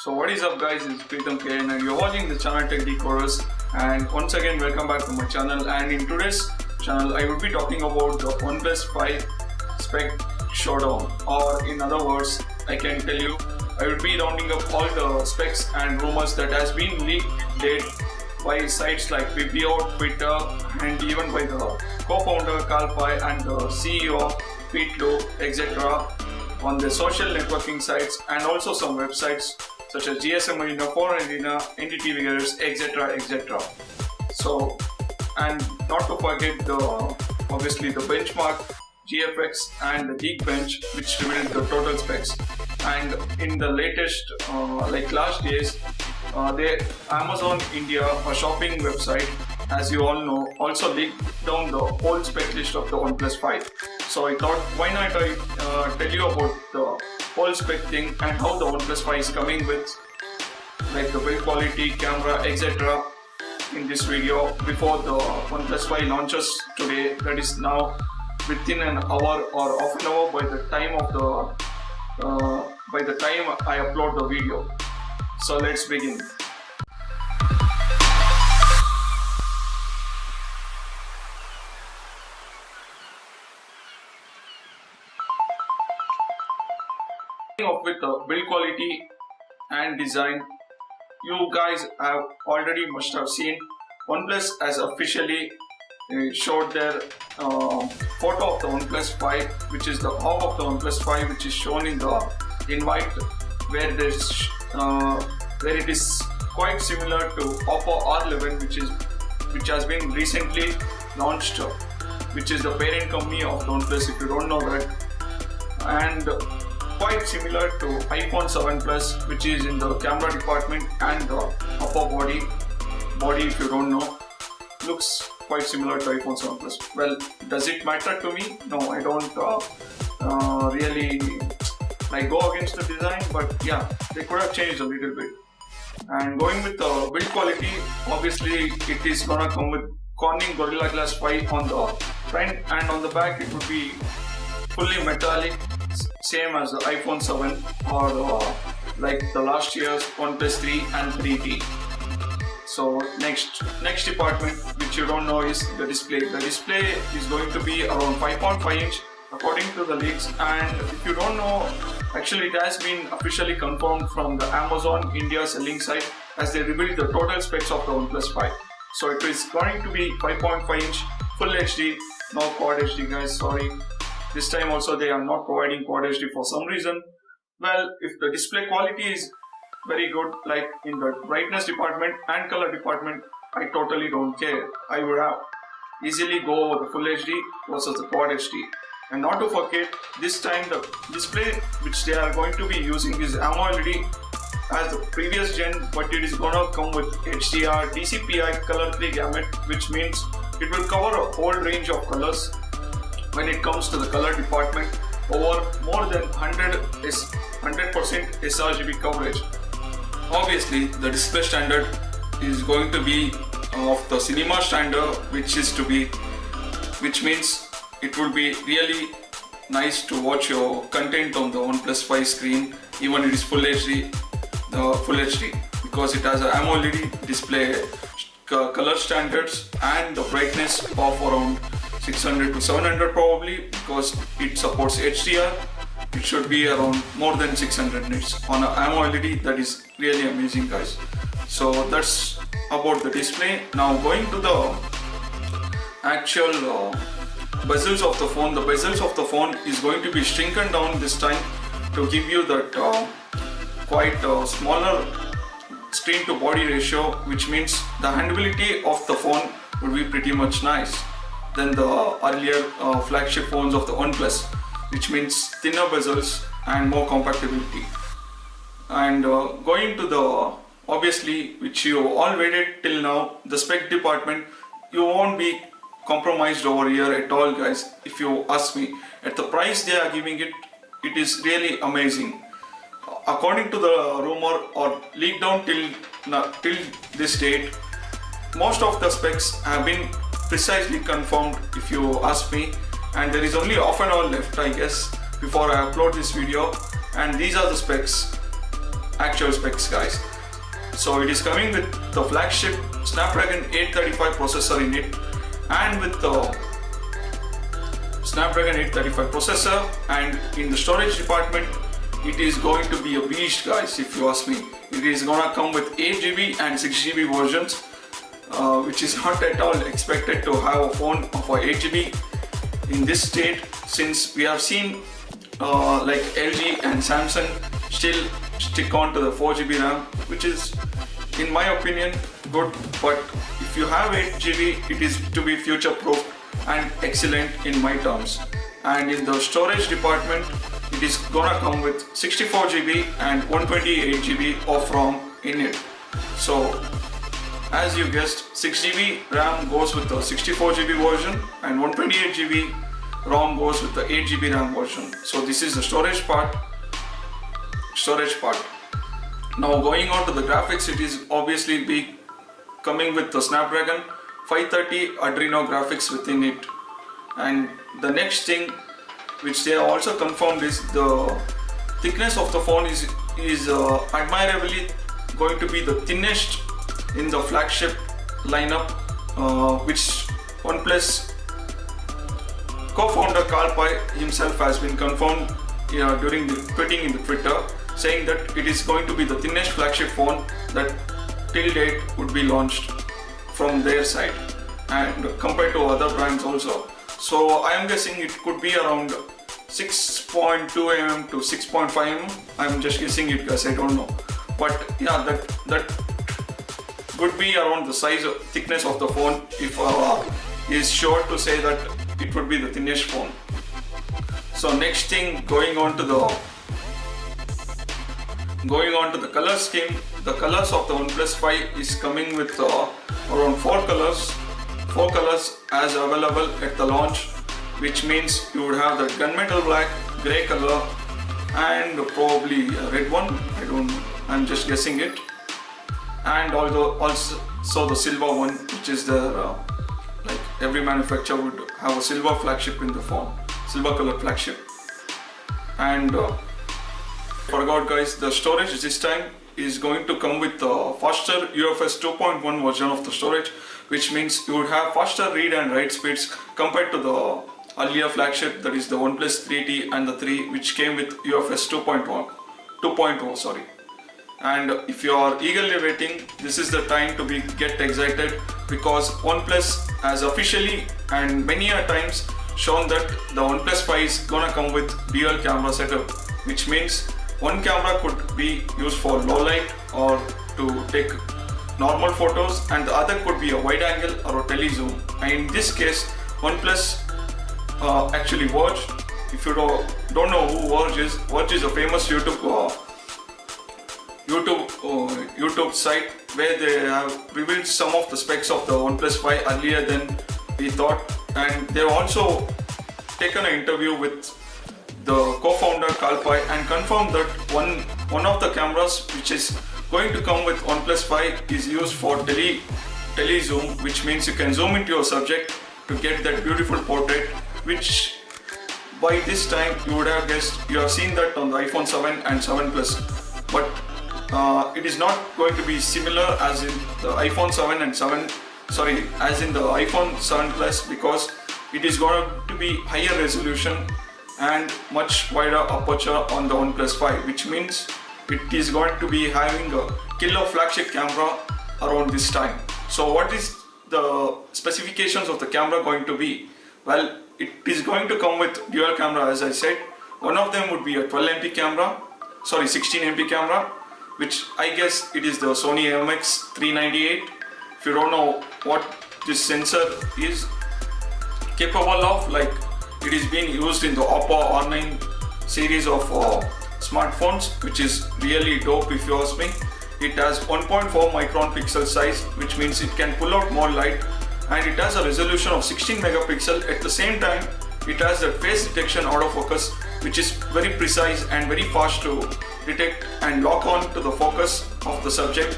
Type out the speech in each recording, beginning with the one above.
So what is up guys, it's Pritam K and you're watching the channel Tech Decoders, and once again welcome back to my channel. And in today's channel I will be talking about the OnePlus 5 spec showdown, or in other words I can tell you I will be rounding up all the specs and rumors that has been leaked late by sites like Vimeo, Twitter, and even by the co-founder Carl Pai and the CEO Pete Lowe, etc. on the social networking sites, and also some websites such as GSM Arena, Forum Arena, NDTV Gears, etc. So, and not to forget obviously the benchmark, GFX and the Geekbench, which revealed the total specs. And in the latest like last days, the Amazon India, a shopping website, as you all know, also leaked down the whole spec list of the OnePlus 5. So I thought, why not I tell you about the whole spec thing and how the OnePlus 5 is coming with, like the build quality, camera, etc. in this video before the OnePlus 5 launches today. That is now within an hour or half an hour by the time I upload the video. So let's begin. Off with the build quality and design, you guys have already must have seen OnePlus has officially showed their photo of the OnePlus 5, which is the half of the OnePlus 5, which is shown in the invite, where it is quite similar to Oppo R11, which has been recently launched, which is the parent company of OnePlus, if you don't know that, and quite similar to iPhone 7 Plus, which is in the camera department and the upper body, if you don't know, looks quite similar to iPhone 7 Plus. Well, does it matter to me? No, I don't really like go against the design, but yeah, they could have changed a little bit. And going with the build quality, obviously it is gonna come with Corning Gorilla Glass 5 on the front, and on the back it would be fully metallic, same as the iPhone 7 or like the last year's OnePlus 3 and 3T. So next department, which you don't know, is the display. The display is going to be around 5.5 inch according to the leaks, and if you don't know, actually it has been officially confirmed from the Amazon India selling site, as they revealed the total specs of the OnePlus 5. So it is going to be 5.5 inch full HD, no quad HD guys, sorry. This time also they are not providing quad HD for some reason. Well, if the display quality is very good, like in the brightness department and color department, I totally don't care. I would have easily go over the full HD versus the quad HD. And not to forget, this time the display which they are going to be using is AMOLED as the previous gen, but it is gonna come with HDR, DCPI, color 3 gamut, which means it will cover a whole range of colors. When it comes to the color department, over more than 100% sRGB coverage. Obviously, the display standard is going to be of the cinema standard, which means it will be really nice to watch your content on the OnePlus 5 screen, even it is full HD, because it has an AMOLED display, color standards, and the brightness of around 600 to 700 probably, because it supports HDR. It should be around more than 600 nits on an AMOLED. That is really amazing guys. So that's about the display. Now going to the actual bezels of the phone. The bezels of the phone is going to be shrunken down this time to give you that quite smaller screen to body ratio, which means the handleability of the phone would be pretty much nice than the earlier flagship phones of the OnePlus, which means thinner bezels and more compatibility. And going to the, obviously, which you all waited till now, the spec department, you won't be compromised over here at all guys. If you ask me, at the price they are giving it, it is really amazing. According to the rumor or leaked down till this date, most of the specs have been precisely confirmed, if you ask me, and there is only half an hour left I guess before I upload this video, and these are the specs. actual specs, guys. So it is coming with the flagship Snapdragon 835 processor in it, and with the Snapdragon 835 processor, and in the storage department it is going to be a beast, guys, if you ask me. It is gonna come with 8GB and 6GB versions, which is not at all expected to have a phone of 8GB in this state, since we have seen like LG and Samsung still stick on to the 4GB RAM, which is in my opinion good, but if you have 8GB it is to be future proof and excellent in my terms. And in the storage department it is gonna come with 64GB and 128GB of ROM in it. So as you guessed, 6GB RAM goes with the 64GB version and 128GB ROM goes with the 8GB RAM version. So this is the storage part. Now going on to the graphics, it is obviously be coming with the Snapdragon 530 Adreno graphics within it. And the next thing which they have also confirmed is the thickness of the phone is admirably going to be the thinnest in the flagship lineup, which OnePlus co-founder Carl Pei himself has been confirmed during the tweeting in the Twitter, saying that it is going to be the thinnest flagship phone that till date would be launched from their side, and compared to other brands also. So I am guessing it could be around 6.2 mm to 6.5 mm. I am just guessing it, guys, I don't know. But yeah, that would be around the size of thickness of the phone if is sure to say that it would be the thinnest phone. So next thing, going on to the color scheme, the colors of the OnePlus 5 is coming with around 4 colors as available at the launch, which means you would have the gunmetal black, grey color, and probably a red one. I don't know, I'm just guessing it. And also the silver one, which is the like every manufacturer would have a silver flagship in the phone, silver color flagship. And forgot, guys, the storage this time is going to come with the faster UFS 2.1 version of the storage, which means you would have faster read and write speeds compared to the earlier flagship, that is the OnePlus 3T and the 3, which came with UFS 2.0, sorry. And if you are eagerly waiting, this is the time to get excited, because OnePlus has officially and many a times shown that the OnePlus 5 is gonna come with dual camera setup, which means one camera could be used for low light or to take normal photos, and the other could be a wide angle or a tele zoom. And in this case, OnePlus actually Verge. If you don't know who Verge is a famous YouTube site where they have revealed some of the specs of the OnePlus 5 earlier than we thought, and they've also taken an interview with the co-founder Carl Pei and confirmed that one of the cameras which is going to come with OnePlus 5 is used for tele zoom, which means you can zoom into your subject to get that beautiful portrait, which by this time you would have guessed, you have seen that on the iPhone 7 and 7 Plus, but it is not going to be similar as in the iPhone 7 and 7, sorry, as in the iPhone 7 Plus, because it is going to be higher resolution and much wider aperture on the OnePlus 5, which means it is going to be having a killer flagship camera around this time. So what is the specifications of the camera going to be? Well, it is going to come with dual camera, as I said. One of them would be a 12MP camera, sorry, 16MP camera, which I guess it is the Sony IMX398. If you don't know what this sensor is capable of, like it is being used in the Oppo R9 series of smartphones, which is really dope if you ask me. It has 1.4 micron pixel size, which means it can pull out more light, and it has a resolution of 16 megapixel. At the same time, it has the face detection autofocus, which is very precise and very fast to detect and lock on to the focus of the subject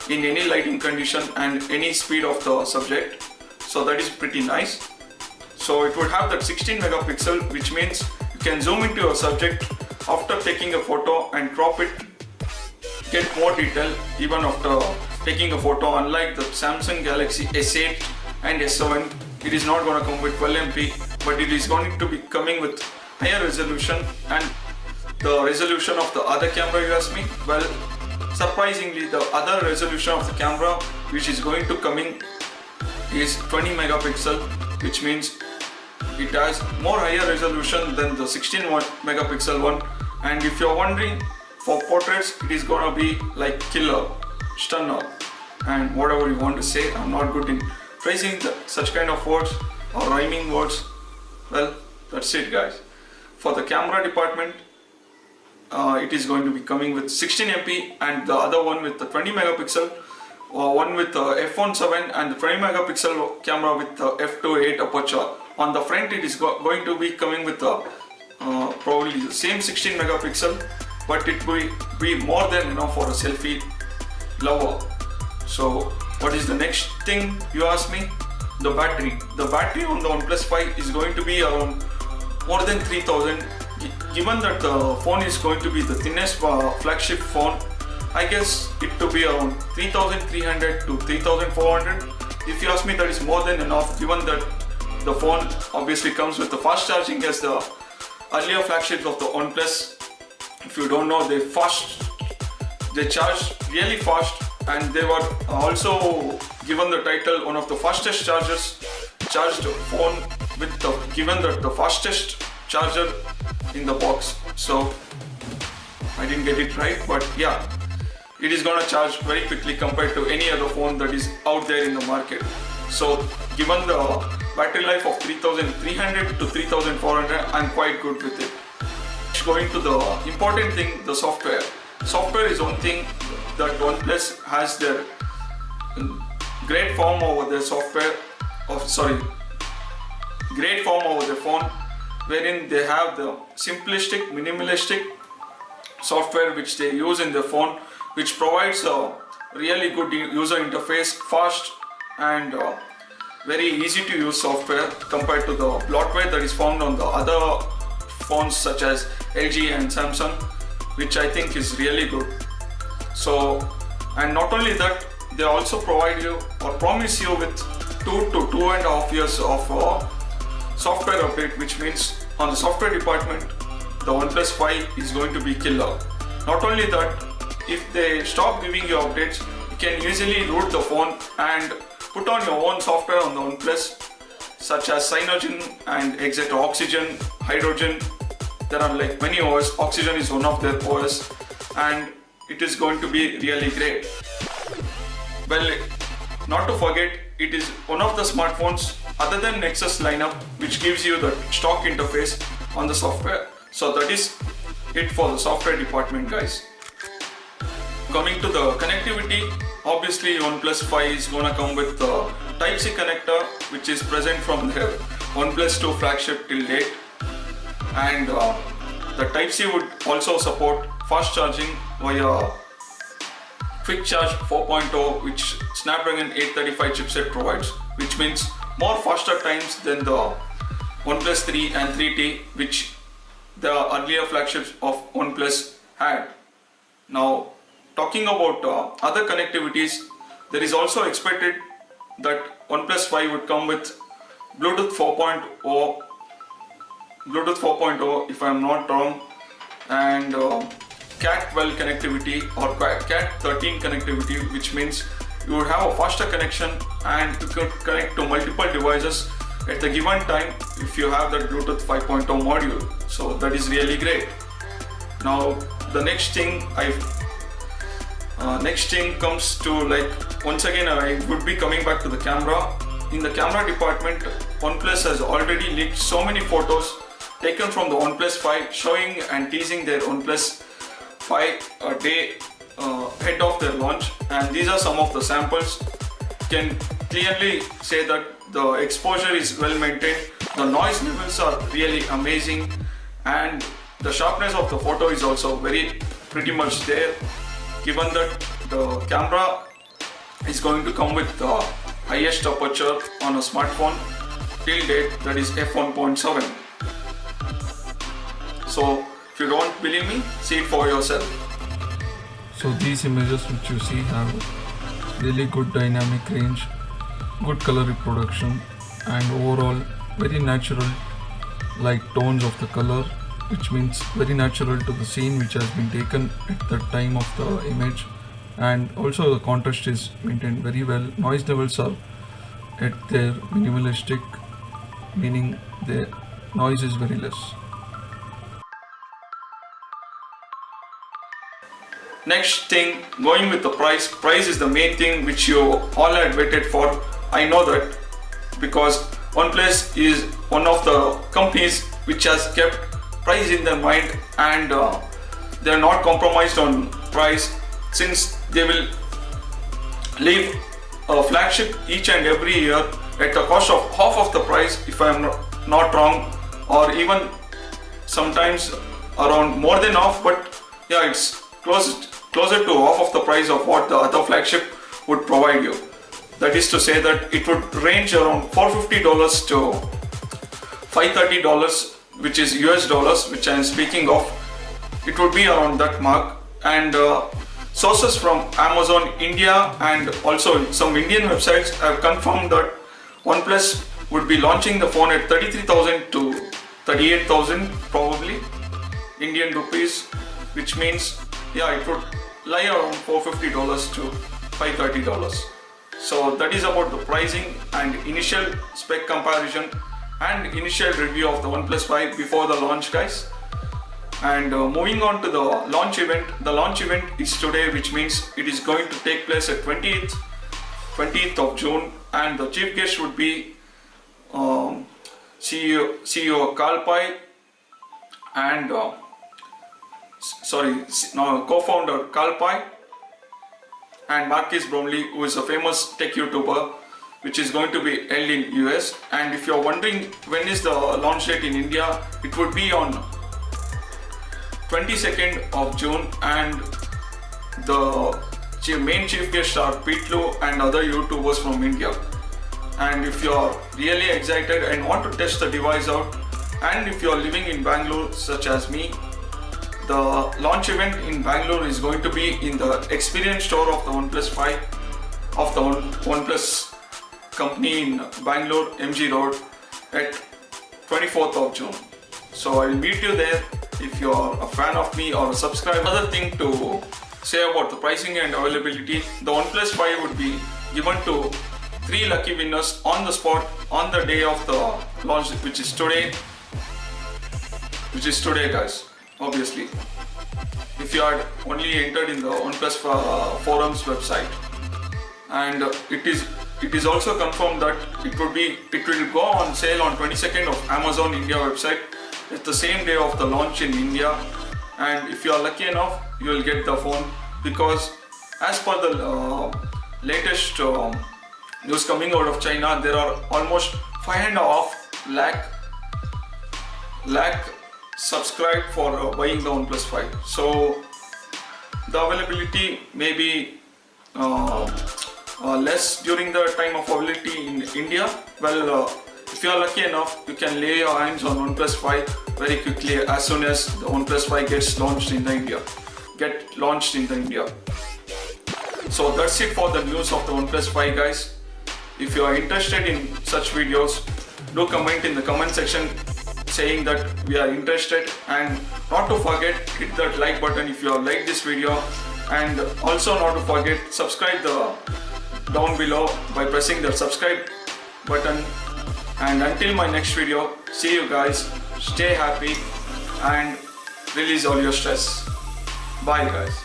in any lighting condition and any speed of the subject. So that is pretty nice. So it would have that 16 megapixel, which means you can zoom into your subject after taking a photo and crop it get more detail even after taking a photo. Unlike the Samsung Galaxy S8 and S7, it is not going to come with 12 MP, but it is going to be coming with higher resolution. And the resolution of the other camera, you ask me, well, surprisingly the other resolution of the camera which is going to coming is 20 megapixel, which means it has more higher resolution than the 16 megapixel one. And if you're wondering, for portraits it is gonna be like killer, stunner, and whatever you want to say. I'm not good in phrasing such kind of words or rhyming words. Well, that's it guys. For the camera department, it is going to be coming with 16 MP and the other one with the 20 megapixel, one with the f1.7 and the 20 megapixel camera with the f2.8 aperture. On the front it is going to be coming with the probably the same 16 megapixel, but it will be more than enough for a selfie lover. So what is the next thing you ask me? The battery. The battery on the OnePlus 5 is going to be around more than 3000. Given that the phone is going to be the thinnest flagship phone, I guess it to be around 3300 to 3400. If you ask me, that is more than enough, given that the phone obviously comes with the fast charging as the earlier flagships of the OnePlus. If you don't know, they charge really fast, and they were also given the title one of the fastest charged phone with given the fastest charger in the box. So I didn't get it right, but yeah, it is gonna charge very quickly compared to any other phone that is out there in the market. So given the battery life of 3300 to 3400, I'm quite good with it. Going to the important thing, the software. Software is one thing that OnePlus has their great form over their software, great form over the phone, wherein they have the simplistic, minimalistic software which they use in their phone, which provides a really good user interface, fast and very easy to use software compared to the bloatware that is found on the other phones such as LG and Samsung, which I think is really good. So, and not only that, they also provide you or promise you with 2 to 2.5 years of software update, which means on the software department, the OnePlus 5 is going to be killer. Not only that, if they stop giving you updates, you can easily root the phone and put on your own software on the OnePlus, such as Cyanogen and Exeter Oxygen, Hydrogen. There are like many OS. Oxygen is one of their OS, and it is going to be really great. Well, not to forget, it is one of the smartphones other than Nexus lineup which gives you the stock interface on the software. So that is it for the software department, guys. Coming to the connectivity, obviously OnePlus 5 is gonna come with the Type-C connector, which is present from their OnePlus 2 flagship till date, and the Type-C would also support fast charging via Quick Charge 4.0, which Snapdragon 835 chipset provides, which means more faster times than the OnePlus 3 and 3T, which the earlier flagships of OnePlus had. Now, talking about other connectivities, there is also expected that OnePlus 5 would come with Bluetooth 4.0, if I am not wrong, and Cat 12 connectivity or Cat 13 connectivity, which means you would have a faster connection and you could connect to multiple devices at the given time if you have that Bluetooth 5.0 module. So that is really great. Now the next thing comes to, like, once again I would be coming back to the camera. In the camera department, OnePlus has already leaked so many photos taken from the OnePlus 5 showing and teasing their OnePlus 5 a day ahead of their launch, and these are some of the samples. Can clearly say that the exposure is well maintained, the noise levels are really amazing, and the sharpness of the photo is also pretty much there, given that the camera is going to come with the highest aperture on a smartphone till date, that is f1.7. So if you don't believe me, see it for yourself. So these images which you see have really good dynamic range, good color reproduction, and overall very natural light tones of the color, which means very natural to the scene which has been taken at the time of the image. And also the contrast is maintained very well. Noise levels are at their minimalistic, meaning the noise is very less. Next thing, going with the price. Price is the main thing which you all had waited for. I know that because OnePlus is one of the companies which has kept price in their mind, and they are not compromised on price, since they will leave a flagship each and every year at the cost of half of the price, if I am not wrong, or even sometimes around more than half, but yeah, it's closer to half of the price of what the other flagship would provide you. That is to say that it would range around $450 to $530, which is US dollars, which I am speaking of. It would be around that mark. And sources from Amazon India and also some Indian websites have confirmed that OnePlus would be launching the phone at 33,000 to 38,000 probably Indian rupees, which means yeah, it would lie around $450 to $530. So that is about the pricing and initial spec comparison and initial review of the OnePlus 5 before the launch, guys. And moving on to the launch event. The launch event is today, which means it is going to take place at 20th of June, and the chief guest would be CEO Carl Pai and co-founder Carl Pai and Marcus Bromley, who is a famous tech YouTuber, which is going to be held in US. And if you're wondering when is the launch date in India, it would be on 22nd of June, and the main chief guests are Pete Lu and other YouTubers from India. And if you're really excited and want to test the device out, and if you're living in Bangalore such as me, the launch event in Bangalore is going to be in the experience store of the OnePlus 5 of the OnePlus company in Bangalore, MG Road, at 24th of June. So I will meet you there if you are a fan of me or a subscriber. Another thing to say about the pricing and availability, the OnePlus 5 would be given to 3 lucky winners on the spot on the day of the launch, which is today guys. Obviously, if you had only entered in the OnePlus forums website, and it is also confirmed that it will go on sale on 22nd of Amazon India website. It's the same day of the launch in India, and if you are lucky enough, you will get the phone, because as per the latest news coming out of China, there are almost 5.5 lakh subscribed for buying the OnePlus 5. So the availability may be less during the time of availability in India. Well, if you are lucky enough, you can lay your hands on OnePlus 5 very quickly as soon as the OnePlus 5 gets launched in India. So that's it for the news of the OnePlus 5, guys. If you are interested in such videos, do comment in the comment section saying that we are interested, and not to forget, hit that like button if you have liked this video, and also not to forget subscribe down below by pressing the subscribe button. And until my next video, see you guys, stay happy and release all your stress. Bye guys.